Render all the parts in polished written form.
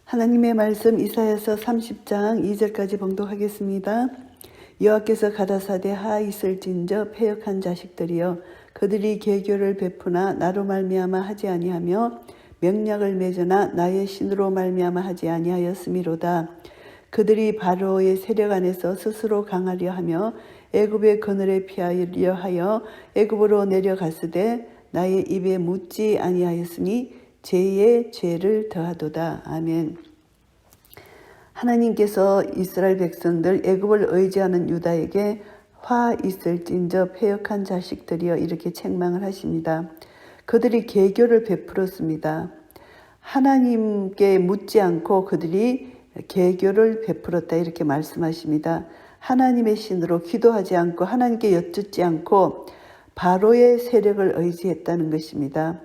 하나님의 말씀 이사야서 30장 2절까지 봉독하겠습니다. 여호와께서 가라사대 하 있을진저 패역한 자식들이여 그들이 계교를 베푸나 나로 말미암아 하지 아니하며 명약을 맺으나 나의 신으로 말미암아 하지 아니하였음이로다. 그들이 바로의 세력 안에서 스스로 강하려 하며 애굽의 그늘에 피하려 하여 애굽으로 내려갔으되 나의 입에 묻지 아니하였으니 죄의 죄를 더하도다. 아멘. 하나님께서 이스라엘 백성들 애굽을 의지하는 유다에게 화 있을진저 패역한 자식들이여 이렇게 책망을 하십니다. 그들이 계교를 베풀었습니다. 하나님께 묻지 않고 그들이 계교를 베풀었다 이렇게 말씀하십니다. 하나님의 신으로 기도하지 않고 하나님께 여쭙지 않고 바로의 세력을 의지했다는 것입니다.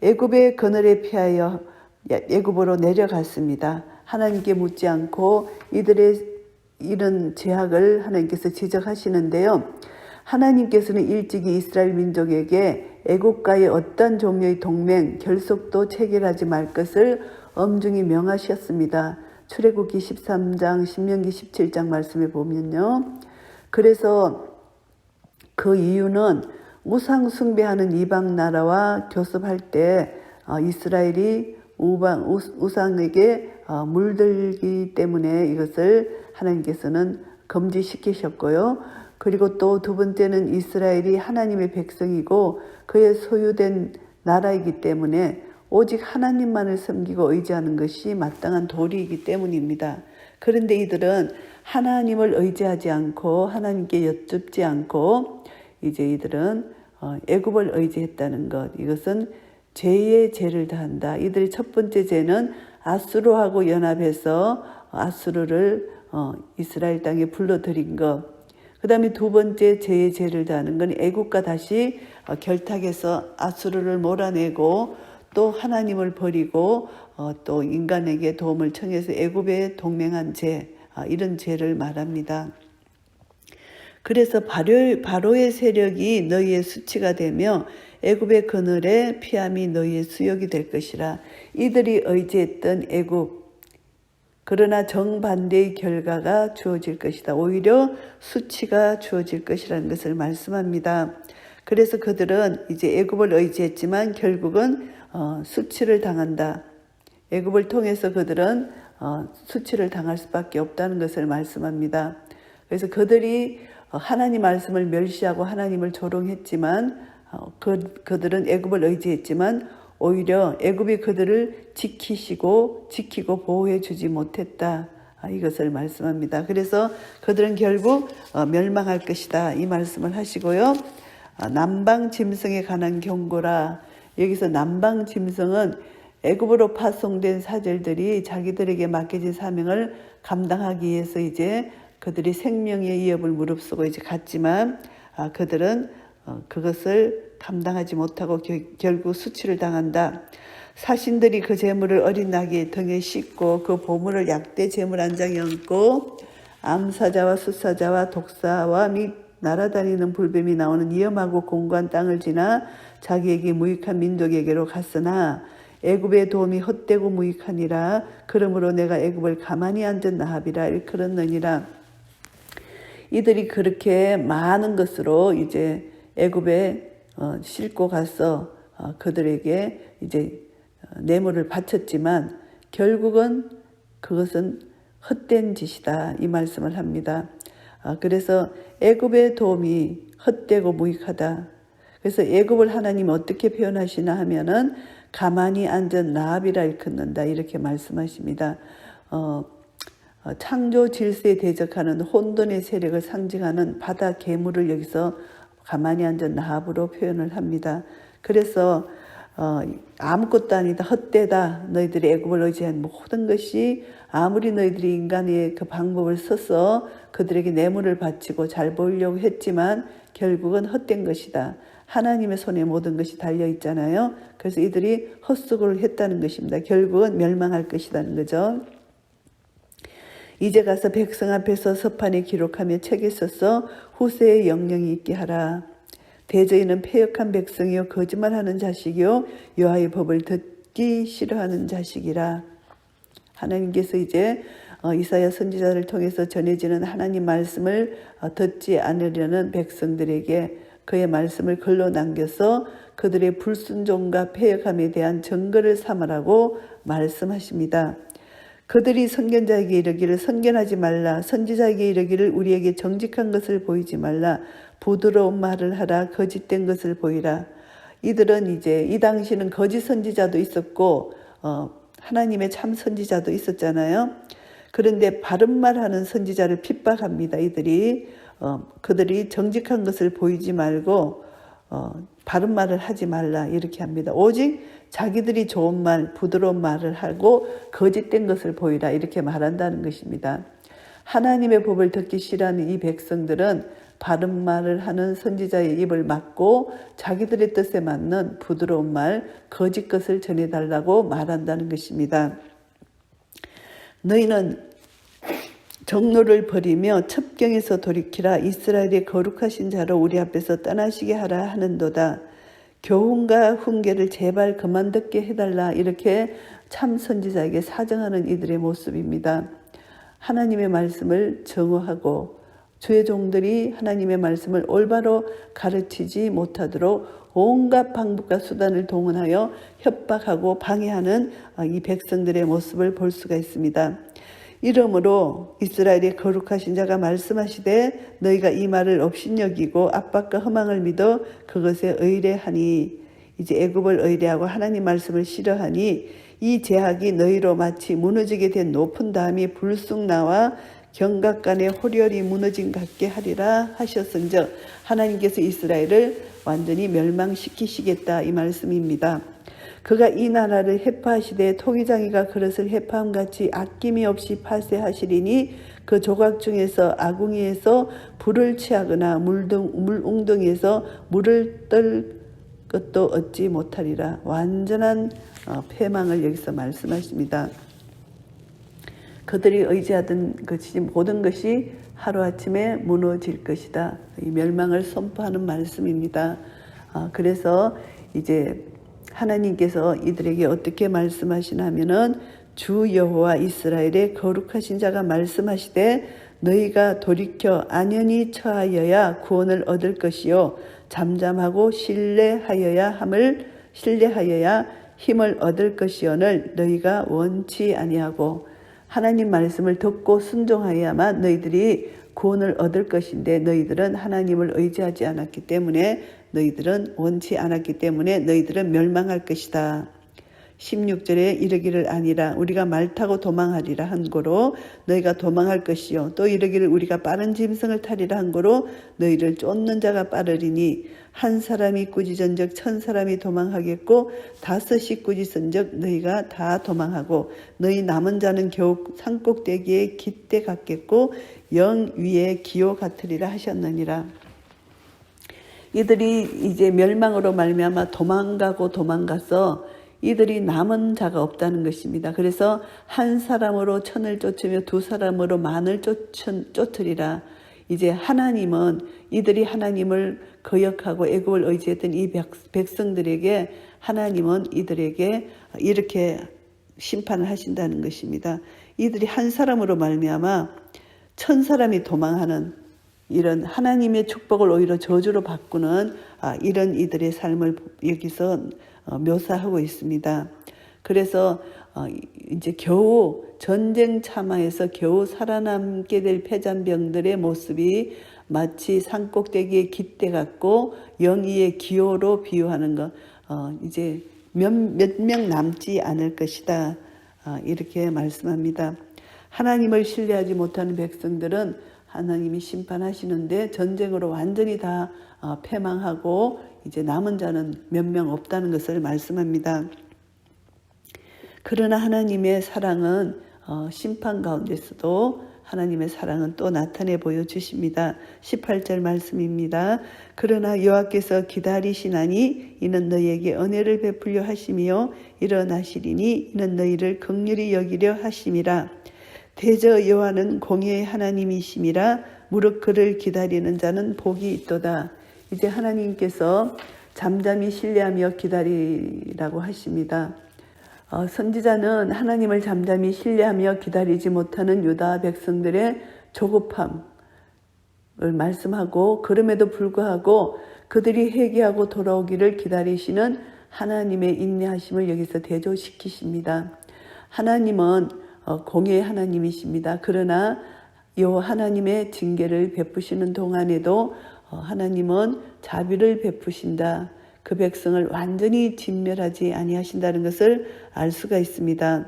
애굽의 그늘에 피하여 애굽으로 내려갔습니다. 하나님께 묻지 않고 이들의 이런 죄악을 하나님께서 지적하시는데요. 하나님께서는 일찍이 이스라엘 민족에게 애굽과의 어떤 종류의 동맹, 결속도 체결하지 말 것을 엄중히 명하셨습니다. 출애굽기 13장, 신명기 17장 말씀에 보면요. 그래서 그 이유는 우상 숭배하는 이방 나라와 교섭할 때 이스라엘이 우상에게 물들기 때문에 이것을 하나님께서는 금지시키셨고요. 그리고 또 두 번째는 이스라엘이 하나님의 백성이고 그의 소유된 나라이기 때문에 오직 하나님만을 섬기고 의지하는 것이 마땅한 도리이기 때문입니다. 그런데 이들은 하나님을 의지하지 않고 하나님께 여쭙지 않고 이제 이들은 애굽을 의지했다는 것. 이것은 죄의 죄를 다한다. 이들의 첫 번째 죄는 아수르하고 연합해서 아수르를 이스라엘 땅에 불러들인 것. 그 다음에 두 번째 죄의 죄를 다하는 건 애굽과 다시 결탁해서 아수르를 몰아내고 또 하나님을 버리고 또 인간에게 도움을 청해서 애굽에 동맹한 죄, 이런 죄를 말합니다. 그래서 바로의 세력이 너희의 수치가 되며 애굽의 그늘에 피함이 너희의 수욕이 될 것이라. 이들이 의지했던 애굽, 그러나 정반대의 결과가 주어질 것이다. 오히려 수치가 주어질 것이라는 것을 말씀합니다. 그래서 그들은 이제 애굽을 의지했지만 결국은 수치를 당한다. 애굽을 통해서 그들은 수치를 당할 수밖에 없다는 것을 말씀합니다. 그래서 그들이 하나님 말씀을 멸시하고 하나님을 조롱했지만 그들은 애굽을 의지했지만 오히려 애굽이 그들을 지키고 보호해 주지 못했다. 이것을 말씀합니다. 그래서 그들은 결국 멸망할 것이다. 이 말씀을 하시고요. 남방 짐승에 관한 경고라. 여기서 남방 짐승은 애굽으로 파송된 사절들이 자기들에게 맡겨진 사명을 감당하기 위해서 이제 그들이 생명의 위협을 무릅쓰고 이제 갔지만 그들은 그것을 감당하지 못하고 결국 수치를 당한다. 사신들이 그 재물을 어린 나귀의 등에 싣고 그 보물을 약대 재물 한 장에 얹고 암사자와 수사자와 독사와 및 날아다니는 불뱀이 나오는 위험하고 공고한 땅을 지나 자기에게 무익한 민족에게로 갔으나 애굽의 도움이 헛되고 무익하니라. 그러므로 내가 애굽을 가만히 앉은 나합이라 일컬었느니라. 이들이 그렇게 많은 것으로 이제 애굽에 싣고 가서 그들에게 이제 뇌물을 바쳤지만 결국은 그것은 헛된 짓이다. 이 말씀을 합니다. 그래서 애굽의 도움이 헛되고 무익하다. 그래서 애굽을 하나님 어떻게 표현하시나 하면은 가만히 앉은 나합이라 일컫는다. 이렇게 말씀하십니다. 창조 질서에 대적하는 혼돈의 세력을 상징하는 바다 괴물을 여기서 가만히 앉은 나합으로 표현을 합니다. 그래서 아무것도 아니다, 헛되다. 너희들이 애굽을 의지한 모든 것이 아무리 너희들이 인간의 그 방법을 써서 그들에게 뇌물을 바치고 잘 보이려고 했지만 결국은 헛된 것이다. 하나님의 손에 모든 것이 달려있잖아요. 그래서 이들이 헛수고를 했다는 것입니다. 결국은 멸망할 것이라는 거죠. 이제 가서 백성 앞에서 서판에 기록하며 책에 써서 후세에 영령이 있게 하라. 대저희는 패역한 백성이요 거짓말하는 자식이요 여호와의 법을 듣기 싫어하는 자식이라. 하나님께서 이제 이사야 선지자를 통해서 전해지는 하나님 말씀을 듣지 않으려는 백성들에게 그의 말씀을 글로 남겨서 그들의 불순종과 패역함에 대한 증거를 삼으라고 말씀하십니다. 그들이 선견자에게 이르기를 선견하지 말라. 선지자에게 이르기를 우리에게 정직한 것을 보이지 말라. 부드러운 말을 하라. 거짓된 것을 보이라. 이들은 이제 이 당시는 거짓 선지자도 있었고 하나님의 참 선지자도 있었잖아요. 그런데 바른 말하는 선지자를 핍박합니다. 그들이 정직한 것을 보이지 말고 바른 말을 하지 말라 이렇게 합니다. 오직 자기들이 좋은 말, 부드러운 말을 하고 거짓된 것을 보이라 이렇게 말한다는 것입니다. 하나님의 법을 듣기 싫어하는 이 백성들은 바른 말을 하는 선지자의 입을 막고 자기들의 뜻에 맞는 부드러운 말, 거짓 것을 전해달라고 말한다는 것입니다. 너희는 정로를 버리며 첩경에서 돌이키라. 이스라엘의 거룩하신 자로 우리 앞에서 떠나시게 하라 하는도다. 교훈과 훈계를 제발 그만 듣게 해달라 이렇게 참 선지자에게 사정하는 이들의 모습입니다. 하나님의 말씀을 정오하고 주의 종들이 하나님의 말씀을 올바로 가르치지 못하도록 온갖 방법과 수단을 동원하여 협박하고 방해하는 이 백성들의 모습을 볼 수가 있습니다. 이러므로 이스라엘의 거룩하신 자가 말씀하시되 너희가 이 말을 업신여기고 압박과 허망을 믿어 그것에 의뢰하니 이제 애굽을 의뢰하고 하나님 말씀을 싫어하니 이 제약이 너희로 마치 무너지게 된 높은 담이 불쑥 나와 경각간에 호련히 무너진 같게 하리라 하셨은즉 하나님께서 이스라엘을 완전히 멸망시키시겠다 이 말씀입니다. 그가 이 나라를 해파하시되 토기장이가 그릇을 해파함같이 아낌이 없이 파쇄하시리니 그 조각 중에서 아궁이에서 불을 취하거나 물웅덩이에서 물을 떨 것도 얻지 못하리라. 완전한 패망을 여기서 말씀하십니다. 그들이 의지하던 모든 것이 하루아침에 무너질 것이다. 이 멸망을 선포하는 말씀입니다. 그래서 이제 하나님께서 이들에게 어떻게 말씀하시냐면은 주 여호와 이스라엘의 거룩하신 자가 말씀하시되 너희가 돌이켜 안연히 처하여야 구원을 얻을 것이요 잠잠하고 신뢰하여야 힘을 얻을 것이오늘 너희가 원치 아니하고 하나님 말씀을 듣고 순종하여야만 너희들이 구원을 얻을 것인데 너희들은 하나님을 의지하지 않았기 때문에 너희들은 원치 않았기 때문에 너희들은 멸망할 것이다. 16절에 이르기를 아니라 우리가 말 타고 도망하리라 한 고로 너희가 도망할 것이요 또 이르기를 우리가 빠른 짐승을 타리라 한 고로 너희를 쫓는 자가 빠르리니 한 사람이 꾸짖은즉 1000사람이 도망하겠고 5이 꾸짖은즉 너희가 다 도망하고 너희 남은 자는 겨우 산꼭대기에 깃대 같겠고 영 위에 기호 같으리라 하셨느니라. 이들이 이제 멸망으로 말미암아 도망가서 이들이 남은 자가 없다는 것입니다. 그래서 한 사람으로 1000을 쫓으며 2사람으로 10,000을 쫓으리라. 이제 하나님은 이들이 하나님을 거역하고 애굽을 의지했던 이 백성들에게 하나님은 이들에게 이렇게 심판을 하신다는 것입니다. 이들이 한 사람으로 말미암아 1000사람이 도망하는 이런 하나님의 축복을 오히려 저주로 바꾸는 이런 이들의 삶을 여기서 묘사하고 있습니다. 그래서 이제 겨우 전쟁 참화에서 겨우 살아남게 될 패잔병들의 모습이 마치 산꼭대기의 깃대 같고 영이의 기호로 비유하는 것, 이제 몇 명 남지 않을 것이다. 이렇게 말씀합니다. 하나님을 신뢰하지 못하는 백성들은 하나님이 심판하시는데 전쟁으로 완전히 다 패망하고 이제 남은 자는 몇 명 없다는 것을 말씀합니다. 그러나 하나님의 사랑은 심판 가운데서도 하나님의 사랑은 또 나타내 보여주십니다. 18절 말씀입니다. 그러나 여호와께서 기다리시나니 이는 너희에게 은혜를 베풀려 하심이요 일어나시리니 이는 너희를 긍휼히 여기려 하심이라. 대저 여호와는 공의의 하나님이심이라 무릇 그를 기다리는 자는 복이 있도다. 이제 하나님께서 잠잠히 신뢰하며 기다리라고 하십니다. 선지자는 하나님을 잠잠히 신뢰하며 기다리지 못하는 유다 백성들의 조급함을 말씀하고, 그럼에도 불구하고 그들이 회개하고 돌아오기를 기다리시는 하나님의 인내하심을 여기서 대조시키십니다. 하나님은 공의의 하나님이십니다. 그러나 이 하나님의 징계를 베푸시는 동안에도 하나님은 자비를 베푸신다. 그 백성을 완전히 진멸하지 아니하신다는 것을 알 수가 있습니다.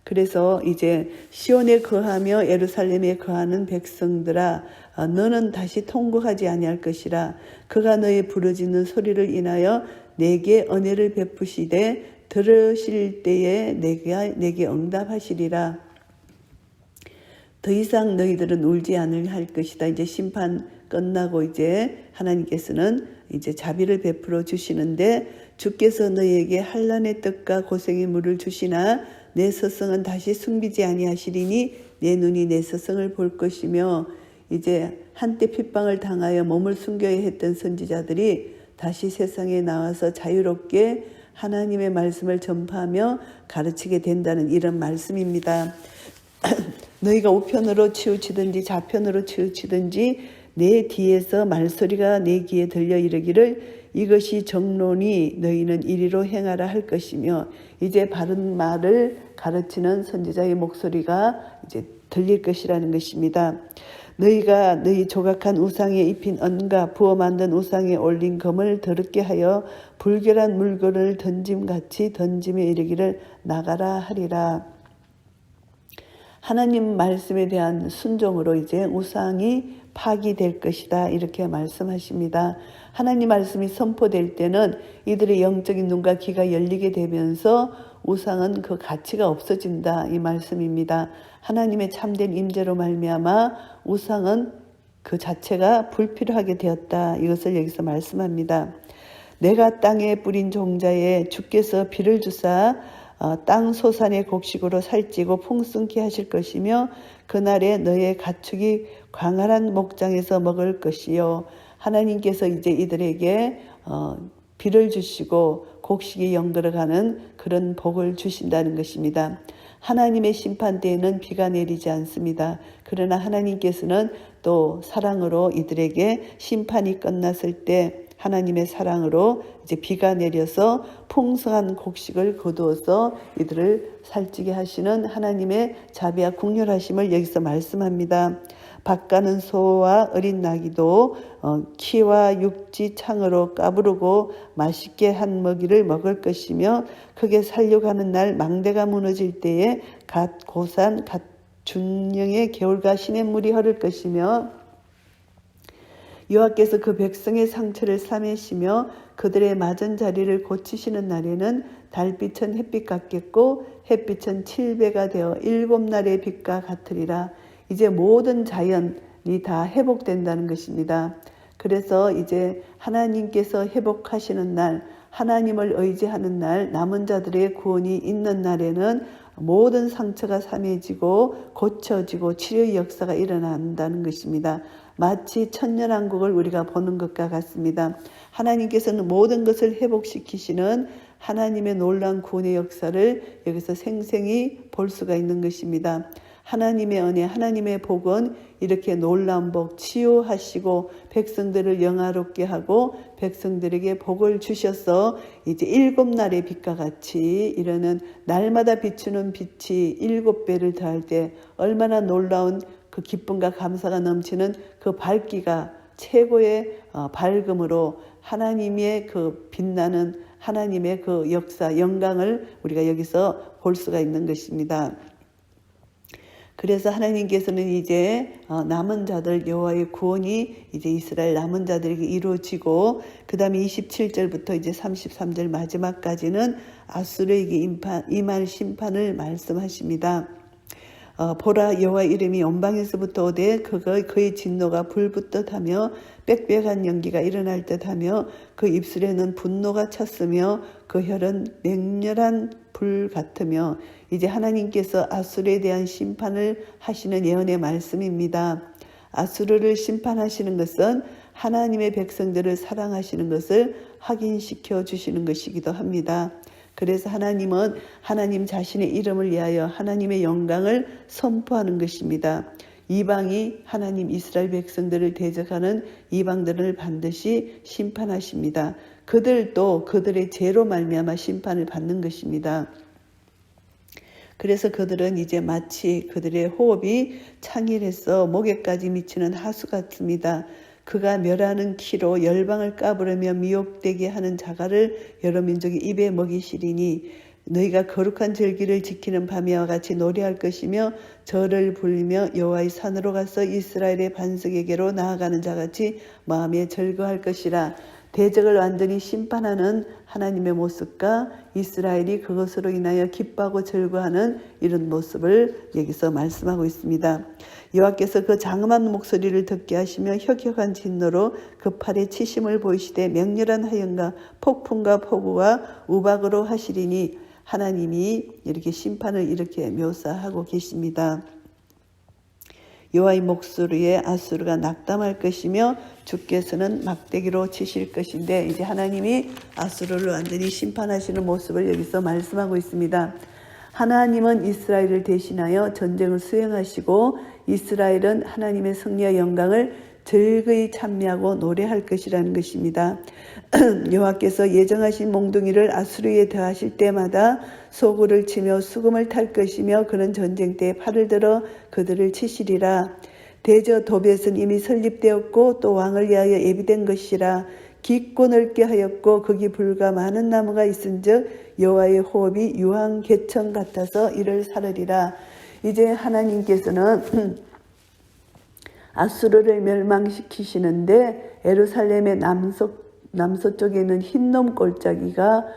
그래서 이제 시온에 거하며 예루살렘에 거하는 백성들아, 너는 다시 통곡하지 아니할 것이라. 그가 너의 부르짖는 소리를 인하여 내게 은혜를 베푸시되 들으실 때에 내게 응답하시리라. 더 이상 너희들은 울지 않을 것이다. 이제 심판 끝나고 이제 하나님께서는 이제 자비를 베풀어 주시는데, 주께서 너희에게 환난의 떡과 고생의 물을 주시나 내 서성은 다시 숨기지 아니하시리니 내 눈이 내 서성을 볼 것이며, 이제 한때 핍박을 당하여 몸을 숨겨야 했던 선지자들이 다시 세상에 나와서 자유롭게 하나님의 말씀을 전파하며 가르치게 된다는 이런 말씀입니다. 너희가 우편으로 치우치든지 좌편으로 치우치든지 내 뒤에서 말소리가 내 귀에 들려 이르기를 이것이 정론이 너희는 이리로 행하라 할 것이며, 이제 바른 말을 가르치는 선지자의 목소리가 이제 들릴 것이라는 것입니다. 너희가 너희 조각한 우상에 입힌 은과 부어 만든 우상에 올린 금을 더럽게 하여 불결한 물건을 던짐같이 던짐에 이르기를 나가라 하리라. 하나님 말씀에 대한 순종으로 이제 우상이 파기될 것이다, 이렇게 말씀하십니다. 하나님 말씀이 선포될 때는 이들의 영적인 눈과 귀가 열리게 되면서 우상은 그 가치가 없어진다, 이 말씀입니다. 하나님의 참된 임재로 말미암아 우상은 그 자체가 불필요하게 되었다, 이것을 여기서 말씀합니다. 내가 땅에 뿌린 종자에 주께서 비를 주사 땅 소산의 곡식으로 살찌고 풍성케 하실 것이며, 그날에 너의 가축이 광활한 목장에서 먹을 것이요. 하나님께서 이제 이들에게 비를 주시고 곡식이 연걸어가는 그런 복을 주신다는 것입니다. 하나님의 심판 때에는 비가 내리지 않습니다. 그러나 하나님께서는 또 사랑으로 이들에게 심판이 끝났을 때 하나님의 사랑으로 이제 비가 내려서 풍성한 곡식을 거두어서 이들을 살찌게 하시는 하나님의 자비와 국률하심을 여기서 말씀합니다. 밭가는 소와 어린 나귀도 키와 육지 창으로 까부르고 맛있게 한 먹이를 먹을 것이며, 크게 살려고 하는 날 망대가 무너질 때에 갓 고산 갓 준령의 겨울과 시냇물이 흐를 것이며, 여호와께서 그 백성의 상처를 싸매시며 그들의 맞은 자리를 고치시는 날에는 달빛은 햇빛 같겠고 햇빛은 7배가 되어 7날의 빛과 같으리라. 이제 모든 자연이 다 회복된다는 것입니다. 그래서 이제 하나님께서 회복하시는 날, 하나님을 의지하는 날, 남은 자들의 구원이 있는 날에는 모든 상처가 싸매지고 고쳐지고 치료의 역사가 일어난다는 것입니다. 마치 천년왕국을 우리가 보는 것과 같습니다. 하나님께서는 모든 것을 회복시키시는 하나님의 놀라운 구원의 역사를 여기서 생생히 볼 수가 있는 것입니다. 하나님의 은혜, 하나님의 복은 이렇게 놀라운 복, 치유하시고 백성들을 영화롭게 하고 백성들에게 복을 주셔서 이제 7날의 빛과 같이 이러는 날마다 비추는 빛이 7배를 더할 때 얼마나 놀라운 그 기쁨과 감사가 넘치는 그 밝기가 최고의 밝음으로 하나님의 그 빛나는 하나님의 그 역사, 영광을 우리가 여기서 볼 수가 있는 것입니다. 그래서 하나님께서는 이제 남은 자들 여호와의 구원이 이제 이스라엘 남은 자들에게 이루어지고, 그 다음에 27절부터 이제 33절 마지막까지는 아수르에게 임할 심판을 말씀하십니다. 보라, 여호와 이름이 온방에서부터 오되 그의 진노가 불붙듯하며 빽빽한 연기가 일어날 듯하며 그 입술에는 분노가 찼으며 그 혈은 맹렬한 불 같으며, 이제 하나님께서 아수르에 대한 심판을 하시는 예언의 말씀입니다. 아수르를 심판하시는 것은 하나님의 백성들을 사랑하시는 것을 확인시켜 주시는 것이기도 합니다. 그래서 하나님은 하나님 자신의 이름을 위하여 하나님의 영광을 선포하는 것입니다. 이방이 하나님 이스라엘 백성들을 대적하는 이방들을 반드시 심판하십니다. 그들도 그들의 죄로 말미암아 심판을 받는 것입니다. 그래서 그들은 이제 마치 그들의 호흡이 창일해서 목에까지 미치는 하수 같습니다. 그가 멸하는 키로 열방을 까부르며 미혹되게 하는 자갈을 여러 민족의 입에 먹이시리니 너희가 거룩한 절기를 지키는 밤이와 같이 노래할 것이며 절을 부르며 여호와의 산으로 가서 이스라엘의 반석에게로 나아가는 자같이 마음에 절거할 것이라. 대적을 완전히 심판하는 하나님의 모습과 이스라엘이 그것으로 인하여 기뻐하고 절거하는 이런 모습을 여기서 말씀하고 있습니다. 여호와께서 그 장엄한 목소리를 듣게 하시며 혁혁한 진노로 그 팔에 치심을 보이시되 맹렬한 화염과 폭풍과 폭우와 우박으로 하시리니 하나님이 이렇게 심판을 이렇게 묘사하고 계십니다. 여호와의 목소리에 아수르가 낙담할 것이며 주께서는 막대기로 치실 것인데 이제 하나님이 아수르를 완전히 심판하시는 모습을 여기서 말씀하고 있습니다. 하나님은 이스라엘을 대신하여 전쟁을 수행하시고 이스라엘은 하나님의 승리와 영광을 즐거이 찬미하고 노래할 것이라는 것입니다. 여호와께서 예정하신 몽둥이를 아수르에 더하실 때마다 소굴을 치며 수금을 탈 것이며 그는 전쟁 때 팔을 들어 그들을 치시리라. 대저 도벳은 이미 설립되었고 또 왕을 위하여 예비된 것이라. 깊고 넓게 하였고 거기 불과 많은 나무가 있은즉 여호와의 호흡이 유황 개천 같아서 이를 사르리라. 이제 하나님께서는 아수르를 멸망시키시는데 예루살렘의 남서쪽에 있는 흰놈 골짜기가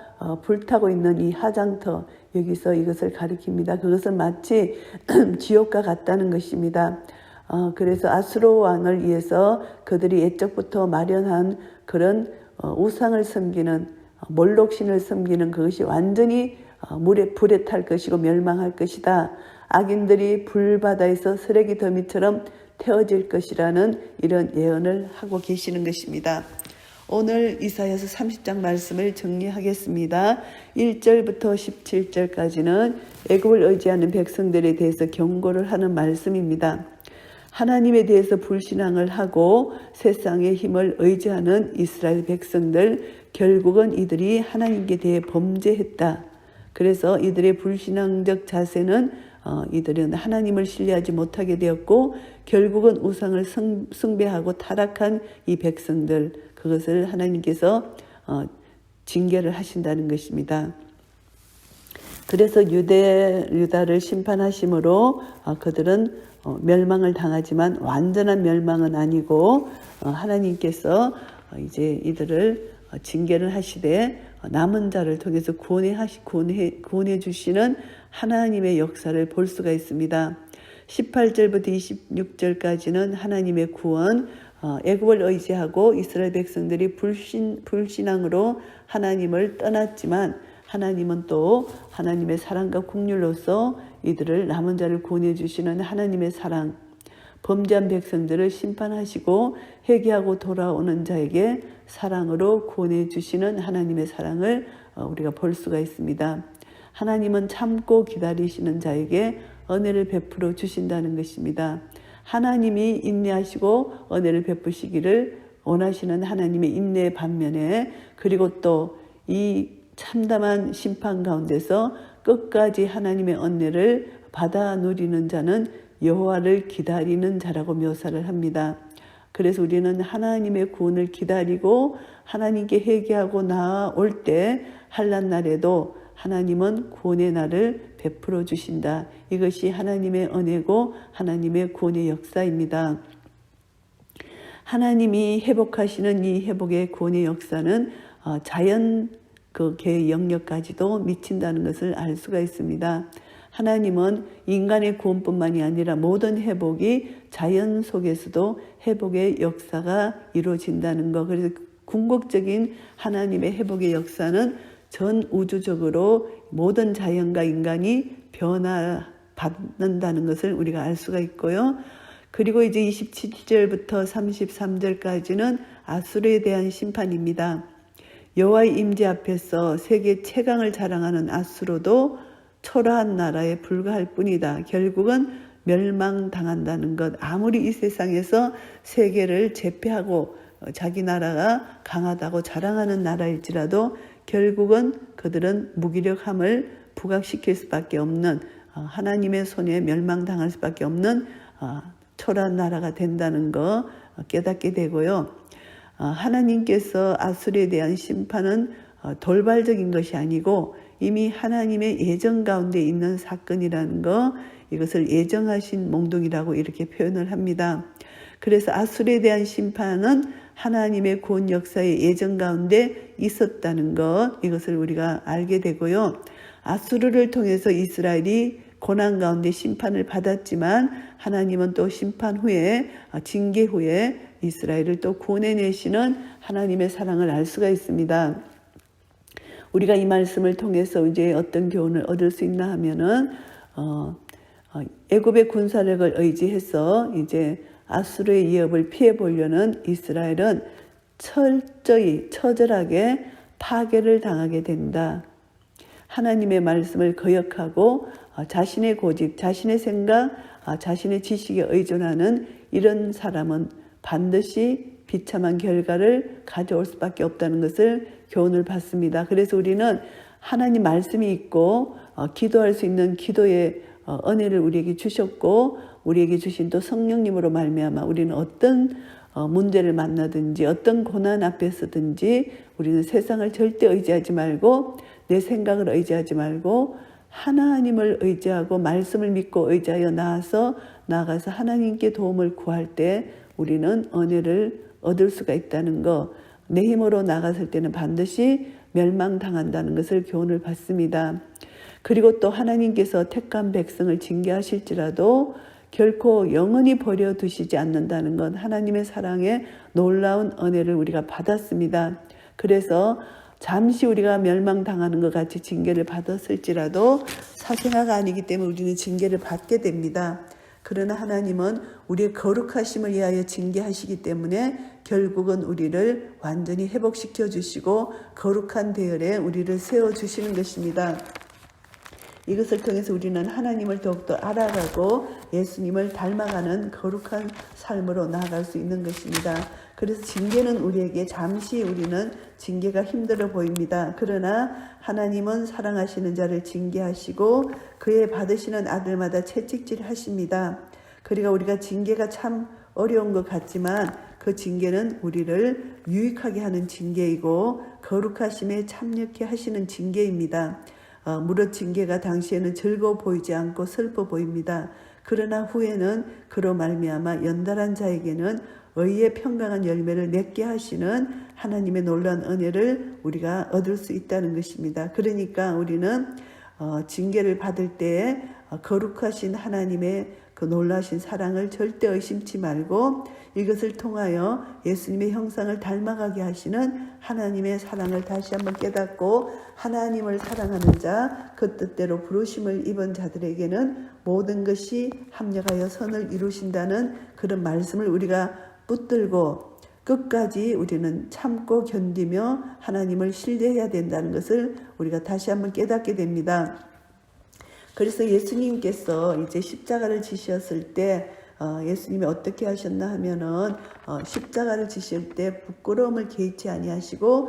불타고 있는 이 하장터, 여기서 이것을 가리킵니다. 그것은 마치 지옥과 같다는 것입니다. 그래서 아수르 왕을 위해서 그들이 옛적부터 마련한 그런 우상을 섬기는 몰록신을 섬기는 그것이 완전히 불에 탈 것이고 멸망할 것이다. 악인들이 불바다에서 쓰레기 더미처럼 태워질 것이라는 이런 예언을 하고 계시는 것입니다. 오늘 이사야서 30장 말씀을 정리하겠습니다. 1절부터 17절까지는 애굽을 의지하는 백성들에 대해서 경고를 하는 말씀입니다. 하나님에 대해서 불신앙을 하고 세상의 힘을 의지하는 이스라엘 백성들, 결국은 이들이 하나님께 대해 범죄했다. 그래서 이들의 불신앙적 자세는 이들은 하나님을 신뢰하지 못하게 되었고 결국은 우상을 숭배하고 타락한 이 백성들, 그것을 하나님께서 징계를 하신다는 것입니다. 그래서 유다를 심판하심으로 그들은 멸망을 당하지만 완전한 멸망은 아니고 하나님께서 이제 이들을 징계를 하시되 남은 자를 통해서 구원해 주시는 하나님의 역사를 볼 수가 있습니다. 18절부터 26절까지는 하나님의 구원, 애굽을 의지하고 이스라엘 백성들이 불신앙으로 하나님을 떠났지만 하나님은 또 하나님의 사랑과 긍휼로서 이들을 남은 자를 구원해 주시는 하나님의 사랑, 범죄한 백성들을 심판하시고 회개하고 돌아오는 자에게 사랑으로 구원해 주시는 하나님의 사랑을 우리가 볼 수가 있습니다. 하나님은 참고 기다리시는 자에게 은혜를 베풀어 주신다는 것입니다. 하나님이 인내하시고 은혜를 베푸시기를 원하시는 하나님의 인내의 반면에, 그리고 또 이 참담한 심판 가운데서 끝까지 하나님의 은혜를 받아 누리는 자는 여호와를 기다리는 자라고 묘사를 합니다. 그래서 우리는 하나님의 구원을 기다리고 하나님께 회개하고 나아올 때 환난 날에도 하나님은 구원의 날을 베풀어 주신다. 이것이 하나님의 은혜고 하나님의 구원의 역사입니다. 하나님이 회복하시는 이 회복의 구원의 역사는 자연 그 영역까지도 미친다는 것을 알 수가 있습니다. 하나님은 인간의 구원뿐만이 아니라 모든 회복이 자연 속에서도 회복의 역사가 이루어진다는 것. 그래서 궁극적인 하나님의 회복의 역사는 전 우주적으로 모든 자연과 인간이 변화받는다는 것을 우리가 알 수가 있고요. 그리고 이제 27절부터 33절까지는 아수르에 대한 심판입니다. 여호와의 임재 앞에서 세계 최강을 자랑하는 아수르도 초라한 나라에 불과할 뿐이다. 결국은 멸망당한다는 것. 아무리 이 세상에서 세계를 제패하고 자기 나라가 강하다고 자랑하는 나라일지라도 결국은 그들은 무기력함을 부각시킬 수밖에 없는 하나님의 손에 멸망당할 수밖에 없는 초라한 나라가 된다는 거 깨닫게 되고요. 하나님께서 아수르에 대한 심판은 돌발적인 것이 아니고 이미 하나님의 예정 가운데 있는 사건이라는 거, 이것을 예정하신 몽둥이라고 이렇게 표현을 합니다. 그래서 아수르에 대한 심판은 하나님의 구원 역사의 예정 가운데 있었다는 것, 이것을 우리가 알게 되고요. 아수르를 통해서 이스라엘이 고난 가운데 심판을 받았지만 하나님은 또 심판 후에, 징계 후에 이스라엘을 또 구원해내시는 하나님의 사랑을 알 수가 있습니다. 우리가 이 말씀을 통해서 이제 어떤 교훈을 얻을 수 있나 하면은 애굽의 군사력을 의지해서 이제 아수르의 위협을 피해 보려는 이스라엘은 철저히 처절하게 파괴를 당하게 된다. 하나님의 말씀을 거역하고 자신의 고집, 자신의 생각, 자신의 지식에 의존하는 이런 사람은 반드시 비참한 결과를 가져올 수밖에 없다는 것을 교훈을 받습니다. 그래서 우리는 하나님 말씀이 있고 기도할 수 있는 기도의 은혜를 우리에게 주셨고 우리에게 주신 또 성령님으로 말미암아 우리는 어떤 문제를 만나든지 어떤 고난 앞에서든지 우리는 세상을 절대 의지하지 말고 내 생각을 의지하지 말고 하나님을 의지하고 말씀을 믿고 의지하여 나아가서 하나님께 도움을 구할 때 우리는 은혜를 얻을 수가 있다는 것, 내 힘으로 나갔을 때는 반드시 멸망당한다는 것을 교훈을 받습니다. 그리고 또 하나님께서 택한 백성을 징계하실지라도 결코 영원히 버려두시지 않는다는 것, 하나님의 사랑의 놀라운 은혜를 우리가 받았습니다. 그래서 잠시 우리가 멸망당하는 것 같이 징계를 받았을지라도 사생아가 아니기 때문에 우리는 징계를 받게 됩니다. 그러나 하나님은 우리의 거룩하심을 위하여 징계하시기 때문에 결국은 우리를 완전히 회복시켜 주시고 거룩한 대열에 우리를 세워주시는 것입니다. 이것을 통해서 우리는 하나님을 더욱더 알아가고 예수님을 닮아가는 거룩한 삶으로 나아갈 수 있는 것입니다. 그래서 징계는 우리에게 잠시 우리는 징계가 힘들어 보입니다. 그러나 하나님은 사랑하시는 자를 징계하시고 그의 받으시는 아들마다 채찍질 하십니다. 그러니까 우리가 징계가 참 어려운 것 같지만 그 징계는 우리를 유익하게 하는 징계이고 거룩하심에 참여케 하시는 징계입니다. 무릇 징계가 당시에는 즐거워 보이지 않고 슬퍼 보입니다. 그러나 후에는 그로 말미암아 연달한 자에게는 의의 평강한 열매를 맺게 하시는 하나님의 놀라운 은혜를 우리가 얻을 수 있다는 것입니다. 그러니까 우리는 징계를 받을 때 거룩하신 하나님의 그 놀라신 사랑을 절대 의심치 말고 이것을 통하여 예수님의 형상을 닮아가게 하시는 하나님의 사랑을 다시 한번 깨닫고 하나님을 사랑하는 자, 그 뜻대로 부르심을 입은 자들에게는 모든 것이 합력하여 선을 이루신다는 그런 말씀을 우리가 붙들고 끝까지 우리는 참고 견디며 하나님을 신뢰해야 된다는 것을 우리가 다시 한번 깨닫게 됩니다. 그래서 예수님께서 이제 십자가를 지셨을 때 예수님이 어떻게 하셨나 하면은 십자가를 지실 때 부끄러움을 개의치 아니하시고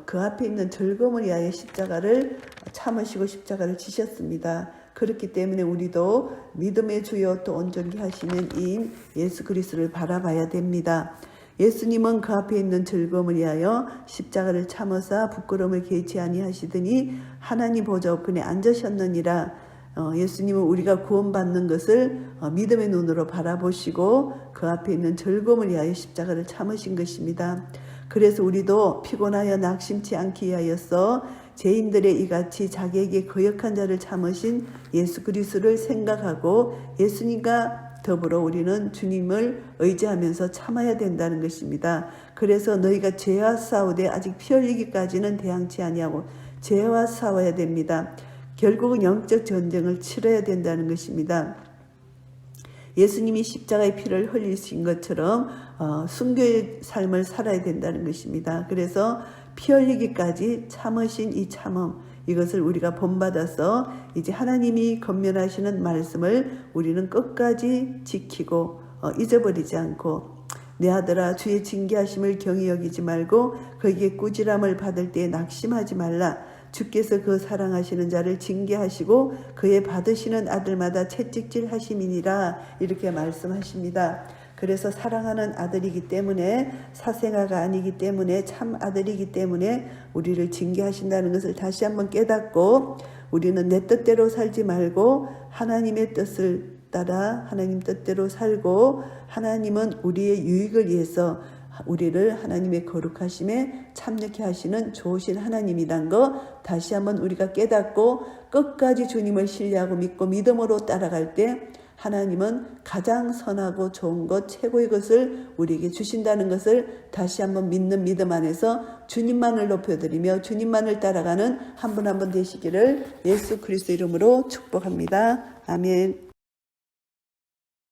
그 앞에 있는 즐거움을 위하여 십자가를 참으시고 십자가를 지셨습니다. 그렇기 때문에 우리도 믿음의 주요 또 온전케 하시는 이인 예수 그리스도를 바라봐야 됩니다. 예수님은 그 앞에 있는 즐거움을 위하여 십자가를 참으사 부끄러움을 개의치 아니하시더니 하나님 보좌 우편에 앉으셨느니라. 예수님은 우리가 구원받는 것을 믿음의 눈으로 바라보시고 그 앞에 있는 즐거움을 위하여 십자가를 참으신 것입니다. 그래서 우리도 피곤하여 낙심치 않기 위하여서 죄인들의 이같이 자기에게 거역한 자를 참으신 예수 그리스도를 생각하고 예수님과 더불어 우리는 주님을 의지하면서 참아야 된다는 것입니다. 그래서 너희가 죄와 싸우되 아직 피 흘리기까지는 대항치 아니하고 죄와 싸워야 됩니다. 결국은 영적 전쟁을 치러야 된다는 것입니다. 예수님이 십자가의 피를 흘리신 것처럼 순교의 삶을 살아야 된다는 것입니다. 그래서 피 흘리기까지 참으신 이 참음, 이것을 우리가 본받아서 이제 하나님이 권면하시는 말씀을 우리는 끝까지 지키고 잊어버리지 않고, 내 아들아 주의 징계하심을 경히 여기지 말고 그에게 꾸지람을 받을 때에 낙심하지 말라. 주께서 그 사랑하시는 자를 징계하시고 그의 받으시는 아들마다 채찍질 하심이니라. 이렇게 말씀하십니다. 그래서 사랑하는 아들이기 때문에, 사생아가 아니기 때문에, 참 아들이기 때문에 우리를 징계하신다는 것을 다시 한번 깨닫고, 우리는 내 뜻대로 살지 말고 하나님의 뜻을 따라 하나님 뜻대로 살고, 하나님은 우리의 유익을 위해서 우리를 하나님의 거룩하심에 참여케 하시는 좋으신 하나님이란 거 다시 한번 우리가 깨닫고, 끝까지 주님을 신뢰하고 믿고 믿음으로 따라갈 때 하나님은 가장 선하고 좋은 것, 최고의 것을 우리에게 주신다는 것을 다시 한번 믿는 믿음 안에서 주님만을 높여드리며 주님만을 따라가는 한 분 한 분 되시기를 예수 그리스도 이름으로 축복합니다. 아멘.